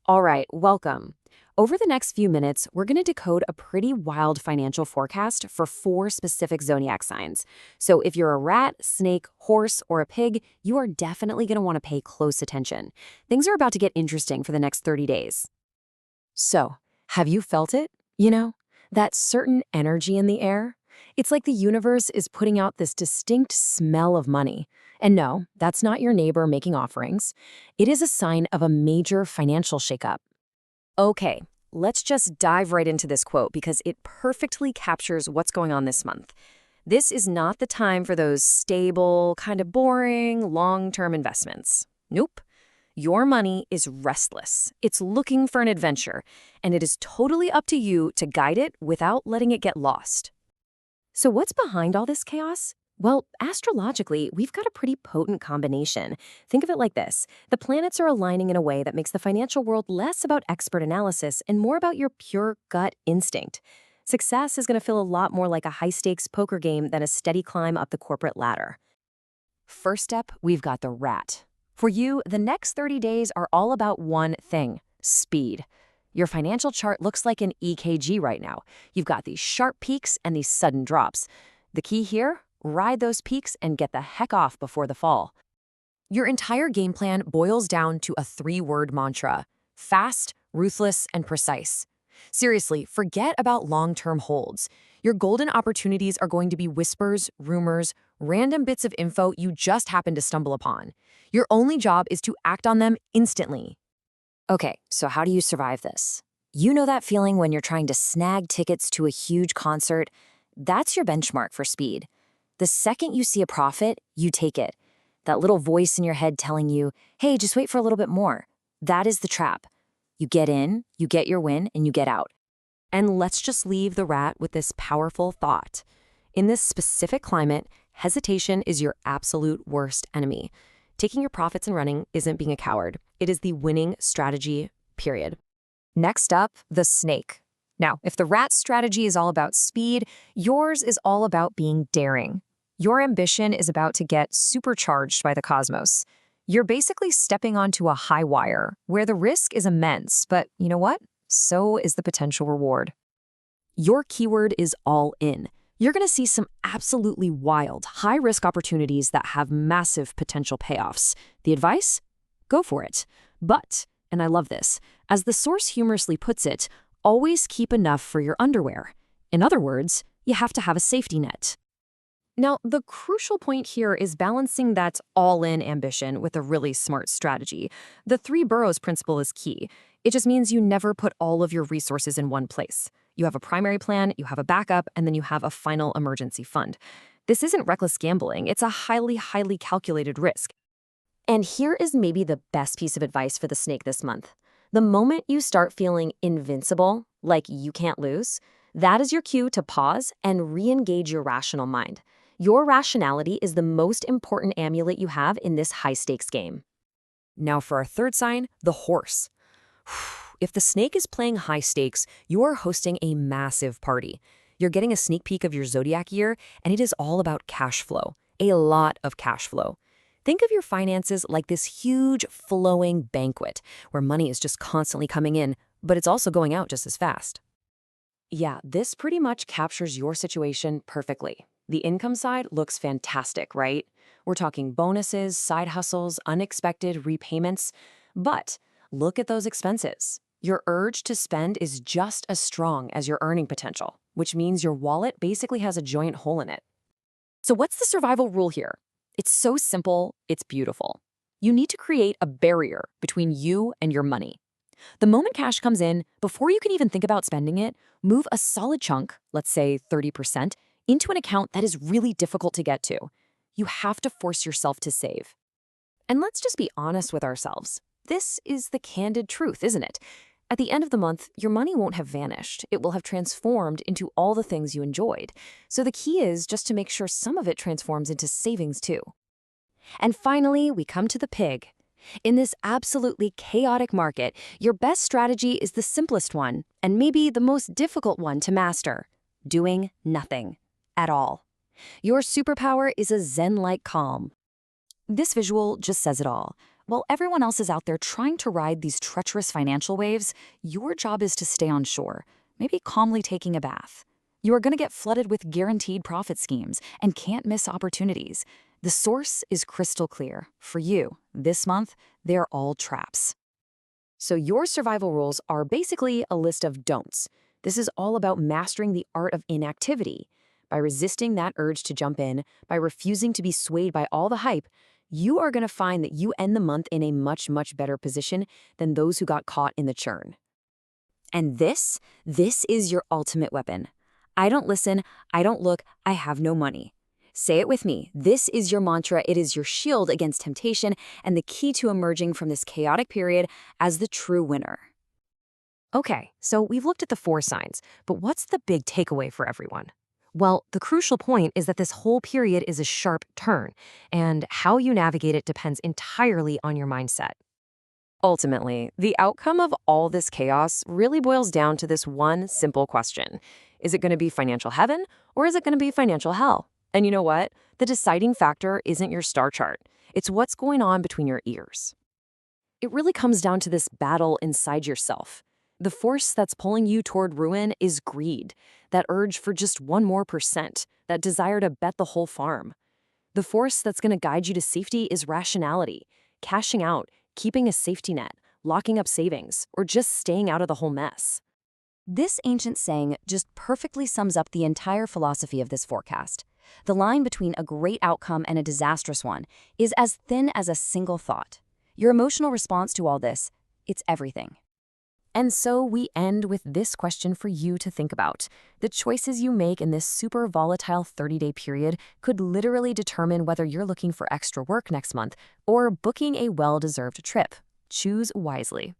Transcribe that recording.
All right, welcome. Over the next few minutes, we're going to decode a pretty wild financial forecast for four specific zodiac signs. So if you're a rat, snake, horse, or a pig, you are definitely going to want to pay close attention. Things are about to get interesting for the next 30 days. So, have you felt it? That certain energy in the air? It's like the universe is putting out this distinct smell of money. And no, that's not your neighbor making offerings. It is a sign of a major financial shakeup. Okay, let's just dive right into this quote because it perfectly captures what's going on this month. This is not the time for those stable, kind of boring, long-term investments. Nope. Your money is restless. It's looking for an adventure, and it is totally up to you to guide it without letting it get lost. So what's behind all this chaos? Well, astrologically, we've got a pretty potent combination. Think of it like this. The planets are aligning in a way that makes the financial world less about expert analysis and more about your pure gut instinct. Success is going to feel a lot more like a high-stakes poker game than a steady climb up the corporate ladder. First up, we've got the rat. For you, the next 30 days are all about one thing: speed. Your financial chart looks like an EKG right now. You've got these sharp peaks and these sudden drops. The key here? Ride those peaks and get the heck off before the fall. Your entire game plan boils down to a three-word mantra: fast, ruthless, and precise. Seriously, forget about long-term holds. Your golden opportunities are going to be whispers, rumors, random bits of info you just happen to stumble upon. Your only job is to act on them instantly. Okay, so how do you survive this? You know that feeling when you're trying to snag tickets to a huge concert? That's your benchmark for speed. The second you see a profit, you take it. That little voice in your head telling you, hey, just wait for a little bit more. That is the trap. You get in, you get your win, and you get out. And let's just leave the rat with this powerful thought. In this specific climate, hesitation is your absolute worst enemy. Taking your profits and running isn't being a coward. It is the winning strategy, period. Next up, the snake. Now, if the rat's strategy is all about speed, yours is all about being daring. Your ambition is about to get supercharged by the cosmos. You're basically stepping onto a high wire where the risk is immense, but you know what? So is the potential reward. Your keyword is all in. You're going to see some absolutely wild, high-risk opportunities that have massive potential payoffs. The advice? Go for it. But, and I love this, as the source humorously puts it, always keep enough for your underwear. In other words, you have to have a safety net. Now, the crucial point here is balancing that all-in ambition with a really smart strategy. The three boroughs principle is key. It just means you never put all of your resources in one place. You have a primary plan, you have a backup, and then you have a final emergency fund. This isn't reckless gambling. It's a highly, highly calculated risk. And here is maybe the best piece of advice for the snake this month. The moment you start feeling invincible, like you can't lose, that is your cue to pause and re-engage your rational mind. Your rationality is the most important amulet you have in this high-stakes game. Now for our third sign, the horse. If the snake is playing high stakes, you are hosting a massive party. You're getting a sneak peek of your zodiac year, and it is all about cash flow, a lot of cash flow. Think of your finances like this huge, flowing banquet where money is just constantly coming in, but it's also going out just as fast. Yeah, this pretty much captures your situation perfectly. The income side looks fantastic, right? We're talking bonuses, side hustles, unexpected repayments. But look at those expenses. Your urge to spend is just as strong as your earning potential, which means your wallet basically has a giant hole in it. So what's the survival rule here? It's so simple, it's beautiful. You need to create a barrier between you and your money. The moment cash comes in, before you can even think about spending it, move a solid chunk, let's say 30%, into an account that is really difficult to get to. You have to force yourself to save. And let's just be honest with ourselves. This is the candid truth, isn't it? At the end of the month, your money won't have vanished. It will have transformed into all the things you enjoyed. So the key is just to make sure some of it transforms into savings too. And finally, we come to the pig. In this absolutely chaotic market, your best strategy is the simplest one, and maybe the most difficult one to master: doing nothing at all. Your superpower is a zen-like calm. This visual just says it all. While everyone else is out there trying to ride these treacherous financial waves, your job is to stay on shore, maybe calmly taking a bath. You are going to get flooded with guaranteed profit schemes and can't miss opportunities. The source is crystal clear. For you, this month, they're all traps. So your survival rules are basically a list of don'ts. This is all about mastering the art of inactivity. By resisting that urge to jump in, by refusing to be swayed by all the hype, you are going to find that you end the month in a much, much better position than those who got caught in the churn. And this is your ultimate weapon. I don't listen, I don't look, I have no money. Say it with me. This is your mantra. It is your shield against temptation and the key to emerging from this chaotic period as the true winner. Okay, so we've looked at the 4 signs, but what's the big takeaway for everyone? Well, the crucial point is that this whole period is a sharp turn, and how you navigate it depends entirely on your mindset. Ultimately, the outcome of all this chaos really boils down to this one simple question. Is it going to be financial heaven or is it going to be financial hell? And you know what? The deciding factor isn't your star chart. It's what's going on between your ears. It really comes down to this battle inside yourself. The force that's pulling you toward ruin is greed, that urge for just 1% more, that desire to bet the whole farm. The force that's going to guide you to safety is rationality, cashing out, keeping a safety net, locking up savings, or just staying out of the whole mess. This ancient saying just perfectly sums up the entire philosophy of this forecast. The line between a great outcome and a disastrous one is as thin as a single thought. Your emotional response to all this, it's everything. And so we end with this question for you to think about. The choices you make in this super volatile 30-day period could literally determine whether you're looking for extra work next month or booking a well-deserved trip. Choose wisely.